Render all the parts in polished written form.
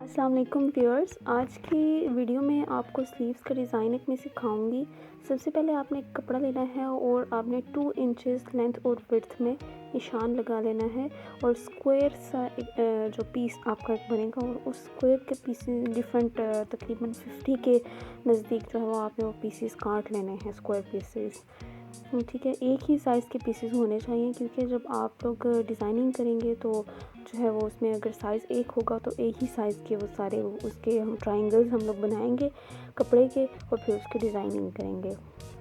अस्सलाम वालेकुम व्यूअर्स। आज की वीडियो में आपको स्लीव्स का डिज़ाइन एक मैं सिखाऊंगी। सबसे पहले आपने एक कपड़ा लेना है और आपने 2 इंचेस लेंथ और विड्थ में निशान लगा लेना है और स्क्वायर सा जो पीस आपका बनेगा और उस स्क्वायर के पीसेस डिफरेंट तकरीबन 50 के नज़दीक जो है वो आपने वो पीसेस काट लेने हैं स्क्वायर पीसेस। ठीक है, एक ही साइज़ के पीसेस होने चाहिए क्योंकि जब आप लोग डिज़ाइनिंग करेंगे तो जो है वो उसमें अगर साइज़ एक होगा तो एक ही साइज़ के वो सारे उसके हम ट्रायंगल्स हम लोग बनाएंगे कपड़े के और फिर उसकी डिज़ाइनिंग करेंगे।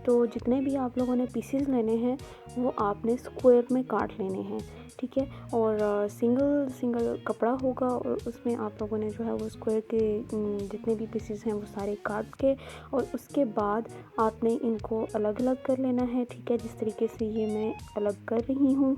तो जितने भी आप लोगों ने पीसेस लेने हैं वो आपने स्क्वायर में काट लेने हैं। ठीक है, और सिंगल सिंगल कपड़ा होगा और उसमें आप लोगों ने जो है वो स्क्वायर के जितने भी पीसेस हैं वो सारे काट के और उसके बाद आपने इनको अलग अलग कर लेना है। ठीक है, जिस तरीके से ये मैं अलग कर रही हूँ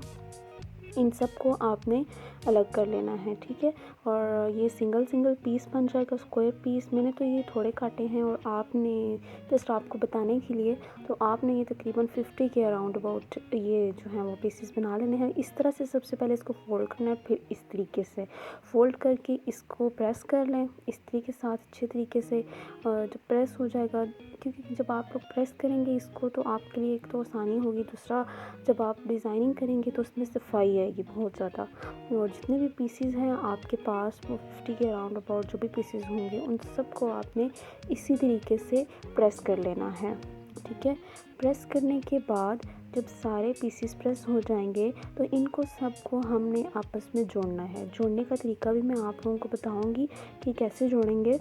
इन सब को आपने अलग कर लेना है। ठीक है, और ये सिंगल सिंगल पीस बन जाएगा स्क्वायर पीस। मैंने तो ये थोड़े काटे हैं और आपने जस्ट आपको बताने के लिए तो आपने ये तकरीबन 50 के अराउंड अबाउट ये जो है वो पीसेस बना लेने हैं। इस तरह से सबसे पहले इसको फ़ोल्ड करना है, फिर इस तरीके से फ़ोल्ड करके इसको प्रेस कर लें इस तरीके के साथ अच्छे तरीके से। जब प्रेस हो जाएगा, क्योंकि जब आप लोग प्रेस करेंगे इसको तो आपके लिए एक तो आसानी होगी, दूसरा जब आप डिज़ाइनिंग करेंगे तो उसमें सफाई आएगी बहुत ज़्यादा। और जितने भी पीसेस हैं आपके पास वो 50 के अराउंड अबाउट जो भी पीसेस होंगे उन सबको आपने इसी तरीके से प्रेस कर लेना है। ठीक है, प्रेस करने के बाद जब सारे पीसेस प्रेस हो जाएंगे तो इनको सबको हमने आपस में जोड़ना है। जोड़ने का तरीका भी मैं आप लोगों को बताऊंगी कि कैसे जोड़ेंगे।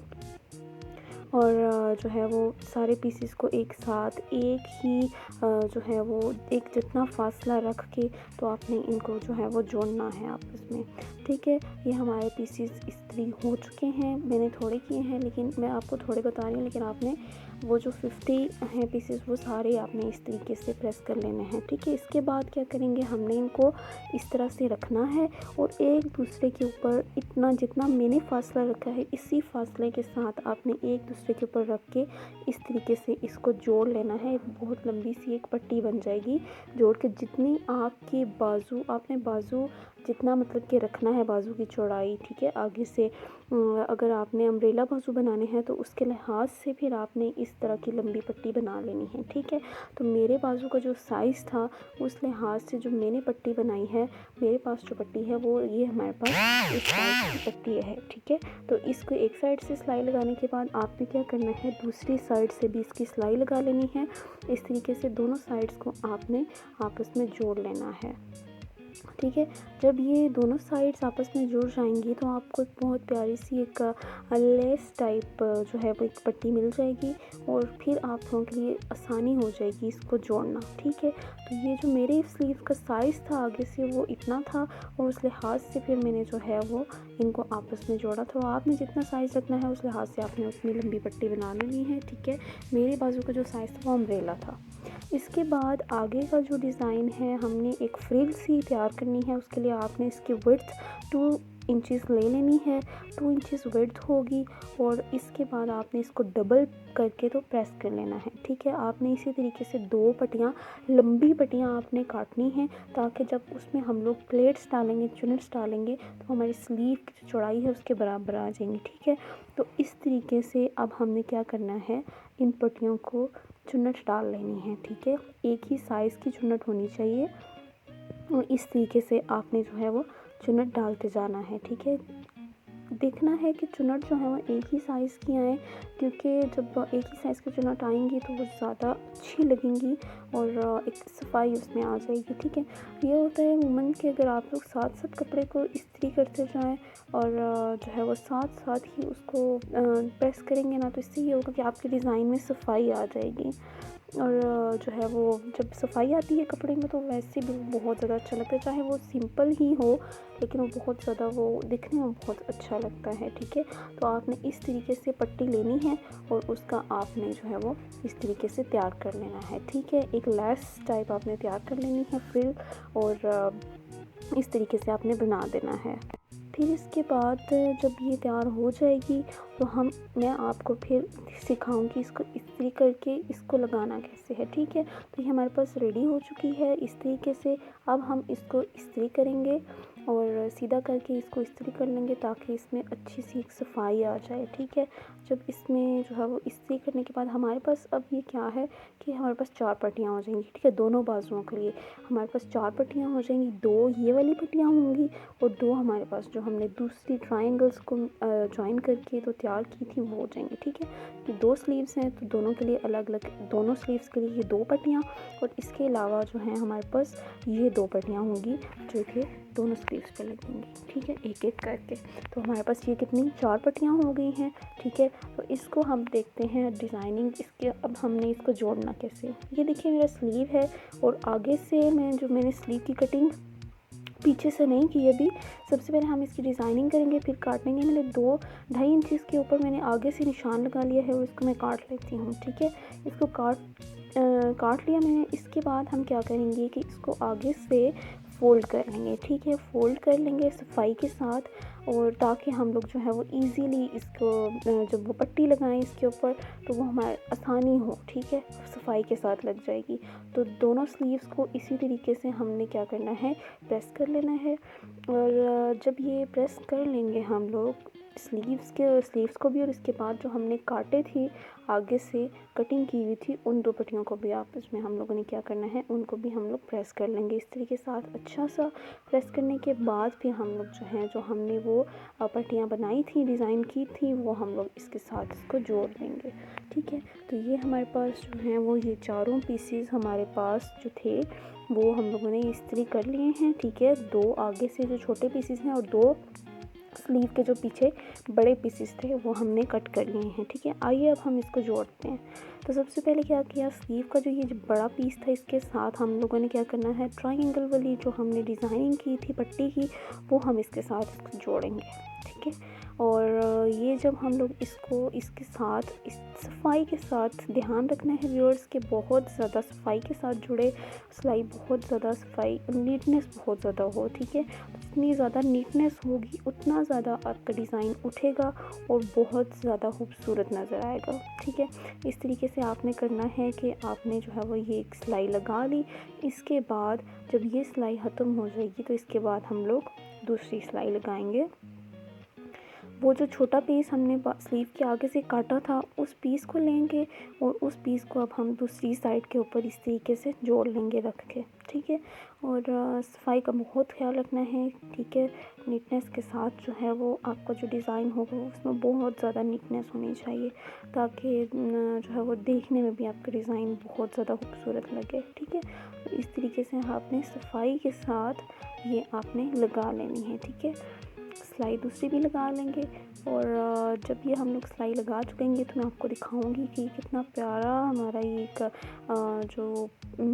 और जो है वो सारे पीसेस को एक साथ एक ही जो है वो एक जितना फासला रख के तो आपने इनको जो है वो जोड़ना है आपस में। ठीक है, ये हमारे पीसेस इस्त्री हो चुके हैं। मैंने थोड़े किए हैं लेकिन मैं आपको थोड़े बता रही हूँ, लेकिन आपने वो जो 50 हैं पीसेस वो सारे आपने इस तरीके से प्रेस कर लेने हैं। ठीक है, इसके बाद क्या करेंगे, हमने इनको इस तरह से रखना है और एक दूसरे के ऊपर इतना जितना मैंने फासला रखा है इसी फासले के साथ आपने एक दूसरे के ऊपर रख के इस तरीके से इसको जोड़ लेना है। एक बहुत लंबी सी एक पट्टी बन जाएगी। जोड़ के जितनी आपकी बाजू आपने बाजू जितना मतलब कि रखना है बाजू की चौड़ाई। ठीक है, आगे से अगर आपने अम्ब्रेला बाजू बनाने हैं तो उसके लिहाज से फिर आपने इस तरह की लंबी पट्टी बना लेनी है। ठीक है, तो मेरे बाजू का जो साइज़ था उस लिहाज से जो मैंने पट्टी बनाई है, मेरे पास जो पट्टी है वो ये हमारे पास इस साइज़ की पट्टी है। ठीक है, तो इसको एक साइड से सिलाई लगाने के बाद आपने क्या करना है, दूसरी साइड से भी इसकी सिलाई लगा लेनी है। इस तरीके से दोनों साइड्स को आपने आपस में जोड़ लेना है। ठीक है, जब ये दोनों साइड्स आपस में जुड़ जाएंगी तो आपको एक बहुत प्यारी सी एक लेस टाइप जो है वो एक पट्टी मिल जाएगी और फिर आप लोगों के लिए आसानी हो जाएगी इसको जोड़ना। ठीक है, तो ये जो मेरे स्लीव का साइज़ था आगे से वो इतना था और उस लिहाज से फिर मैंने जो है वो इनको आपस में जोड़ा। तो आपने जितना साइज़ रखना है उस लिहाज से आपने उतनी लंबी पट्टी बना लेनी है। ठीक है, मेरे बाजू का जो साइज़ था वो अम्ब्रेला था। इसके बाद आगे का जो डिज़ाइन है हमने एक फ्रिल सी तैयार करनी है। उसके लिए आपने इसकी विड्थ 2 इंचेस ले लेनी है। 2 इंचेस विड्थ होगी और इसके बाद आपने इसको डबल करके तो प्रेस कर लेना है। ठीक है, आपने इसी तरीके से 2 पट्टियाँ लंबी पट्टियाँ आपने काटनी हैं ताकि जब उसमें हम लोग प्लेट्स डालेंगे चुनट्स डालेंगे तो हमारी स्लीव की जो चौड़ाई है उसके बराबर आ जाएंगी। ठीक है, तो इस तरीके से अब हमने क्या करना है, इन पट्टियों को चुन्नट डाल लेनी है। ठीक है, एक ही साइज़ की चुन्नट होनी चाहिए और इस तरीके से आपने जो है वो चुन्नट डालते जाना है। ठीक है, देखना है कि चुन्नट जो है वो एक ही साइज़ की आए, क्योंकि जब एक ही साइज़ की चुन्नट आएंगी तो वो ज़्यादा अच्छी लगेंगी और एक सफाई उसमें आ जाएगी। ठीक है, ये होता है वुमन के अगर आप लोग साथ साथ कपड़े को इस्त्री करते जाएं और जो है वो साथ साथ ही उसको प्रेस करेंगे ना तो इससे ये होगा कि आपके डिज़ाइन में सफाई आ जाएगी। और जो है वो जब सफाई आती है कपड़े में तो वैसे भी बहुत ज़्यादा अच्छा लगता है, चाहे वो सिंपल ही हो लेकिन वो बहुत ज़्यादा वो दिखने में बहुत अच्छा लगता है। ठीक है, तो आपने इस तरीके से पट्टी लेनी है और उसका आपने जो है वो इस तरीके से तैयार कर लेना है। ठीक है, एक लेस टाइप आपने तैयार कर लेनी है फ्रिल और इस तरीके से आपने बना देना है। फिर इसके बाद जब ये तैयार हो जाएगी तो मैं आपको फिर सिखाऊंगी इसको इस्त्री करके इसको लगाना कैसे है। ठीक है, तो ये हमारे पास रेडी हो चुकी है इस तरीके से। अब हम इसको इस्त्री करेंगे और सीधा करके इसको इस्त्री कर लेंगे ताकि इसमें अच्छी सी एक सफाई आ जाए। ठीक है, जब इसमें जो है वो इस्त्री करने के बाद हमारे पास अब ये क्या है कि हमारे पास 4 पट्टियाँ हो जाएंगी। ठीक है, दोनों बाजुओं के लिए हमारे पास 4 पट्टियाँ हो जाएंगी, 2 ये वाली पट्टियाँ होंगी और 2 हमारे पास जो हमने दूसरी ट्रायंगल्स को जॉइन करके तो तैयार की थी वो हो जाएंगी। ठीक है, तो 2 स्लीव्स हैं तो दोनों के लिए अलग अलग, दोनों स्लीव्स के लिए ये 2 पट्टियाँ और इसके अलावा जो है हमारे पास ये 2 पट्टियाँ होंगी जो कि दोनों स्लीव्स पे लगेंगी। ठीक है, एक एक करके तो हमारे पास ये कितनी 4 पट्टियाँ हो गई हैं। ठीक है, तो इसको हम देखते हैं डिज़ाइनिंग इसके। अब हमने इसको जोड़ना कैसे, ये देखिए मेरा स्लीव है और आगे से मैंने स्लीव की कटिंग पीछे से नहीं की अभी। सबसे पहले हम इसकी डिज़ाइनिंग करेंगे फिर काटेंगे। मैंने 2-2.5 इंचेस के ऊपर मैंने आगे से निशान लगा लिया है और इसको मैं काट लेती हूँ। ठीक है, इसको काट लिया मैंने। इसके बाद हम क्या करेंगे कि इसको आगे से फ़ोल्ड कर लेंगे। ठीक है, फ़ोल्ड कर लेंगे सफाई के साथ और ताकि हम लोग जो है वो इजीली इसको जब वो पट्टी लगाएं इसके ऊपर तो वो हमारे आसानी हो। ठीक है, सफाई के साथ लग जाएगी। तो दोनों स्लीव्स को इसी तरीके से हमने क्या करना है, प्रेस कर लेना है। और जब ये प्रेस कर लेंगे हम लोग स्लीव्स को भी और इसके बाद जो हमने काटे थी आगे से कटिंग की हुई थी उन 2 पट्टियों को भी आपस में हम लोगों ने क्या करना है, उनको भी हम लोग प्रेस कर लेंगे इस तरीके के साथ। अच्छा सा प्रेस करने के बाद फिर हम लोग जो हैं जो हमने वो पट्टियाँ बनाई थी, डिज़ाइन की थी, वो हम लोग इसके साथ इसको जोड़ देंगे। ठीक है, तो ये हमारे पास जो हैं वो ये चारों पीसेस हमारे पास जो थे वो हम लोगों ने इस्त्री कर लिए हैं। ठीक है, 2 आगे से जो छोटे पीसेस हैं और 2 स्लीव के जो पीछे बड़े पीसेस थे वो हमने कट कर लिए हैं। ठीक है, आइए अब हम इसको जोड़ते हैं। तो सबसे पहले क्या किया, स्लीव का जो बड़ा पीस था इसके साथ हम लोगों ने क्या करना है, ट्रायंगल वाली जो हमने डिज़ाइनिंग की थी पट्टी की वो हम इसके साथ इसको जोड़ेंगे। ठीक है, और ये जब हम लोग इसको इसके साथ इस सफाई के साथ ध्यान रखना है व्यूअर्स के बहुत ज़्यादा सफाई के साथ जुड़े, सिलाई बहुत ज़्यादा सफाई नीटनेस बहुत ज़्यादा हो। ठीक है, जितनी ज़्यादा नीटनेस होगी उतना ज़्यादा आपका डिज़ाइन उठेगा और बहुत ज़्यादा खूबसूरत नज़र आएगा। ठीक है, इस तरीके से आपने करना है कि आपने जो है वो ये एक सिलाई लगा ली। इसके बाद जब ये सिलाई ख़त्म हो जाएगी तो इसके बाद हम लोग दूसरी सिलाई लगाएंगे। वो जो छोटा पीस हमने स्लीव के आगे से काटा था उस पीस को लेंगे और उस पीस को अब हम दूसरी साइड के ऊपर इस तरीके से जोड़ लेंगे रख के। ठीक है, और सफाई का बहुत ख्याल रखना है। ठीक है, नीटनेस के साथ जो है वो आपका जो डिज़ाइन होगा उसमें बहुत ज़्यादा नीटनेस होनी चाहिए ताकि जो है वो देखने में भी आपका डिज़ाइन बहुत ज़्यादा खूबसूरत लगे। ठीक है, तो इस तरीके से आपने सफाई के साथ ये आपने लगा लेनी है। ठीक है, सिलाई दूसरी भी लगा लेंगे और जब ये हम लोग सिलाई लगा चुकेंगे तो मैं आपको दिखाऊंगी कि कितना प्यारा हमारा ये एक जो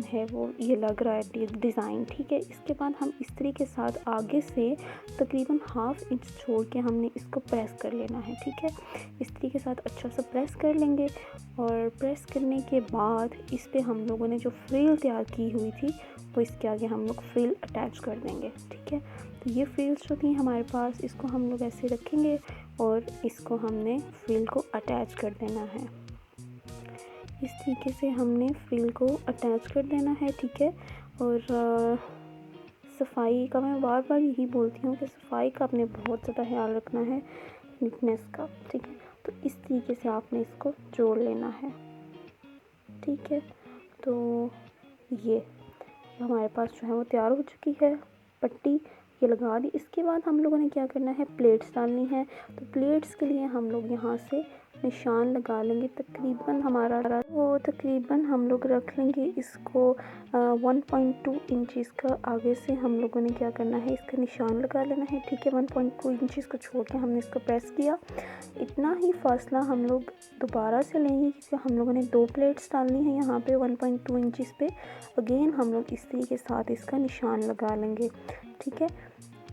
है वो ये लग रहा है डिज़ाइन। ठीक है, इसके बाद हम इस्त्री के साथ आगे से तकरीबन 1/2 इंच छोड़ के हमने इसको प्रेस कर लेना है। ठीक है, इस्त्री के साथ अच्छा सा प्रेस कर लेंगे और प्रेस करने के बाद इस पर हम लोगों ने जो फ्रिल तैयार की हुई थी वो इसके आगे हम लोग फ्रिल अटैच कर देंगे। ठीक है, तो ये फ्रिल्स जो थी हमारे पास इसको हम लोग ऐसे रखेंगे और इसको हमने फ्रिल को अटैच कर देना है। इस तरीके से हमने फ्रिल को अटैच कर देना है। ठीक है, और सफाई का मैं बार बार यही बोलती हूँ कि सफाई का आपने बहुत ज़्यादा ख्याल रखना है, नीटनेस का। ठीक है, तो इस तरीके से आपने इसको जोड़ लेना है। ठीक है, तो ये हमारे पास जो है वो तैयार हो चुकी है पट्टी, ये लगा दी। इसके बाद हम लोगों ने क्या करना है, प्लेट्स डालनी है। तो प्लेट्स के लिए हम लोग यहाँ से निशान लगा लेंगे। तकरीबन हम लोग रख लेंगे इसको 1.2 इंचज़ का। आगे से हम लोगों ने क्या करना है, इसका निशान लगा लेना है। ठीक है, 1.2 इंचज़ को छोड़ के हमने इसको प्रेस किया। इतना ही फासला हम लोग दोबारा से लेंगे क्योंकि हम लोगों ने 2 प्लेट्स डालनी है यहाँ पे 1.2 इंचज़ पे। अगेन हम लोग इस तरीके के साथ इसका निशान लगा लेंगे। ठीक है,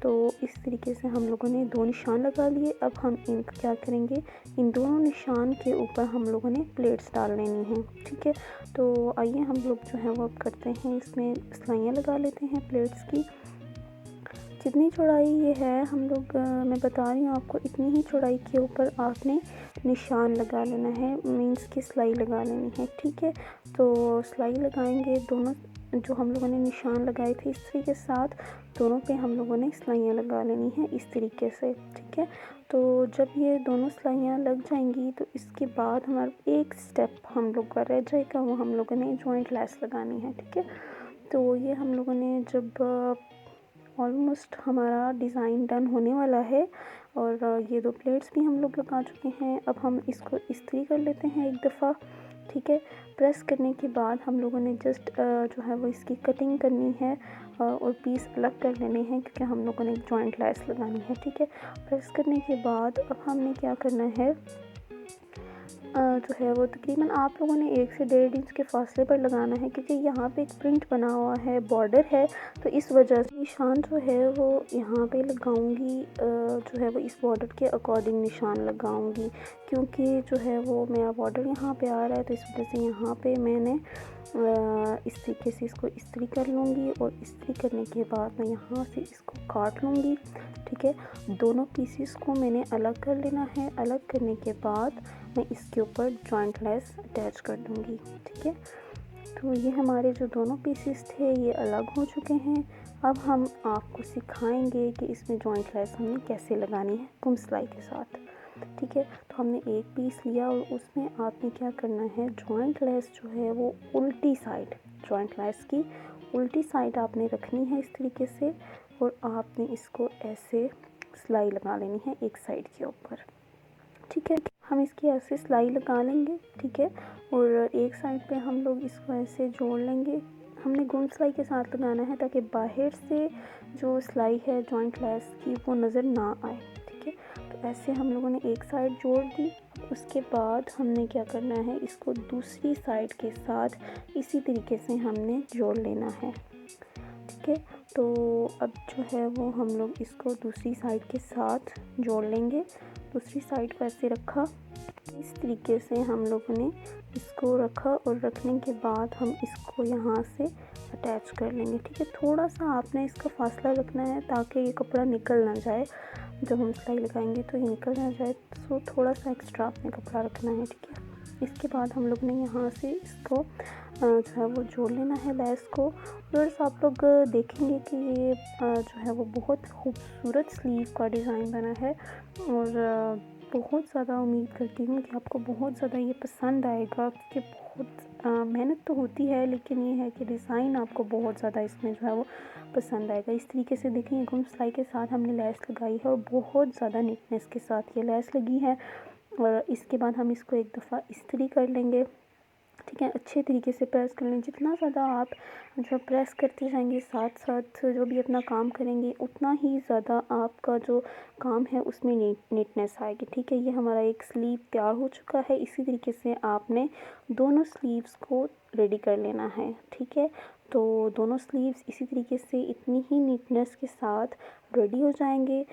तो इस तरीके से हम लोगों ने 2 निशान लगा लिए। अब हम इनका क्या करेंगे, इन दोनों निशान के ऊपर हम लोगों ने प्लेट्स डाल लेनी है। ठीक है, तो आइए हम लोग जो है वो अब करते हैं, इसमें सिलाइयाँ लगा लेते हैं प्लेट्स की। जितनी चौड़ाई ये है हम लोग मैं बता रही हूँ आपको, इतनी ही चौड़ाई के ऊपर आपने निशान लगा लेना है, मीन्स की सिलाई लगा लेनी है। ठीक है, तो सिलाई लगाएंगे दोनों जो हम लोगों ने निशान लगाए थे इस्त्री के साथ, दोनों पे हम लोगों ने सिलाइयाँ लगा लेनी है इस तरीके से, ठीक है। तो जब ये दोनों सिलाइयाँ लग जाएंगी तो इसके बाद हमारा एक स्टेप हम लोग का रह जाएगा, वो हम लोगों ने जॉइंट लेस लगानी है, ठीक है। तो ये हम लोगों ने जब ऑलमोस्ट हमारा डिज़ाइन डन होने वाला है और ये 2 प्लेट्स भी हम लोग लगा चुके हैं। अब हम इसको इस्त्री कर लेते हैं एक दफ़ा, ठीक है। प्रेस करने के बाद हम लोगों ने जस्ट जो है वो इसकी कटिंग करनी है और पीस अलग कर लेने हैं, क्योंकि हम लोगों ने जॉइंट लेस लगानी है, ठीक है। प्रेस करने के बाद अब हमने क्या करना है, जो है वो तकरीबन आप लोगों ने 1 से 1.5 इंच के फासले पर लगाना है, क्योंकि यहाँ पे एक प्रिंट बना हुआ है, बॉर्डर है, तो इस वजह से निशान जो है वो यहाँ पे लगाऊंगी, जो है वो इस बॉर्डर के अकॉर्डिंग निशान लगाऊंगी, क्योंकि जो है वो मेरा बॉर्डर यहाँ पे आ रहा है, तो इस वजह से यहाँ पे मैंने इस तरीके से इसको इस्त्री कर लूँगी और इस्त्री करने के बाद मैं यहाँ से इसको काट लूँगी, ठीक है। दोनों पीसीस को मैंने अलग कर लेना है। अलग करने के बाद मैं इसके ऊपर जॉइंट लेस अटैच कर दूँगी, ठीक है। तो ये हमारे जो दोनों पीसीस थे ये अलग हो चुके हैं। अब हम आपको सिखाएंगे कि इसमें जॉइंट लेस हमने कैसे लगानी है गुम सिलाई के साथ, ठीक है। तो हमने एक पीस लिया और उसमें आपने क्या करना है, जॉइंट लेस जो है वो उल्टी साइड, जॉइंट लेस की उल्टी साइड आपने रखनी है इस तरीके से, और आपने इसको ऐसे सिलाई लगा लेनी है एक साइड के ऊपर, ठीक है। हम इसकी ऐसे सिलाई लगा लेंगे, ठीक है, और एक साइड पे हम लोग इसको ऐसे जोड़ लेंगे। हमने गुम सिलाई के साथ लगाना है ताकि बाहर से जो सिलाई है जॉइंट लेस की वो नज़र ना आए, ठीक है। तो ऐसे हम लोगों ने एक साइड जोड़ दी। उसके बाद हमने क्या करना है, इसको दूसरी साइड के साथ इसी तरीके से हमने जोड़ लेना है, ठीक है। तो अब जो है वो हम लोग इसको दूसरी साइड के साथ जोड़ लेंगे। दूसरी साइड को ऐसे रखा, इस तरीके से हम लोगों ने इसको रखा और रखने के बाद हम इसको यहाँ से अटैच कर लेंगे, ठीक है। थोड़ा सा आपने इसका फासला रखना है ताकि ये कपड़ा निकल ना जाए, जब हम सिलाई लगाएंगे तो ये निकल ना जाए, तो थोड़ा सा एक्स्ट्रा आपने कपड़ा रखना है, ठीक है। इसके बाद हम लोग ने यहाँ से इसको जो है वो जोड़ लेना है लेस को। और आप लोग देखेंगे कि ये जो है वो बहुत खूबसूरत स्लीव का डिज़ाइन बना है, और बहुत ज़्यादा उम्मीद करती हूँ कि आपको बहुत ज़्यादा ये पसंद आएगा, क्योंकि बहुत मेहनत तो होती है, लेकिन ये है कि डिज़ाइन आपको बहुत ज़्यादा इसमें जो है वो पसंद आएगा। इस तरीके से देखिए गुम सिलाई के साथ हमने लेस लगाई है और बहुत ज़्यादा नीटनेस के साथ ये लेस लगी है। और इसके बाद हम इसको एक दफ़ा इस्त्री कर लेंगे, ठीक है। अच्छे तरीके से प्रेस कर लें। जितना ज़्यादा आप जो प्रेस करते जाएंगे साथ साथ जो भी अपना काम करेंगे, उतना ही ज़्यादा आपका जो काम है उसमें नीटनेस आएगी, ठीक है। ये हमारा एक स्लीव तैयार हो चुका है। इसी तरीके से आपने दोनों स्लीव्स को रेडी कर लेना है, ठीक है। तो दोनों स्लीव्स इसी तरीके से इतनी ही नीटनेस के साथ रेडी हो जाएंगे।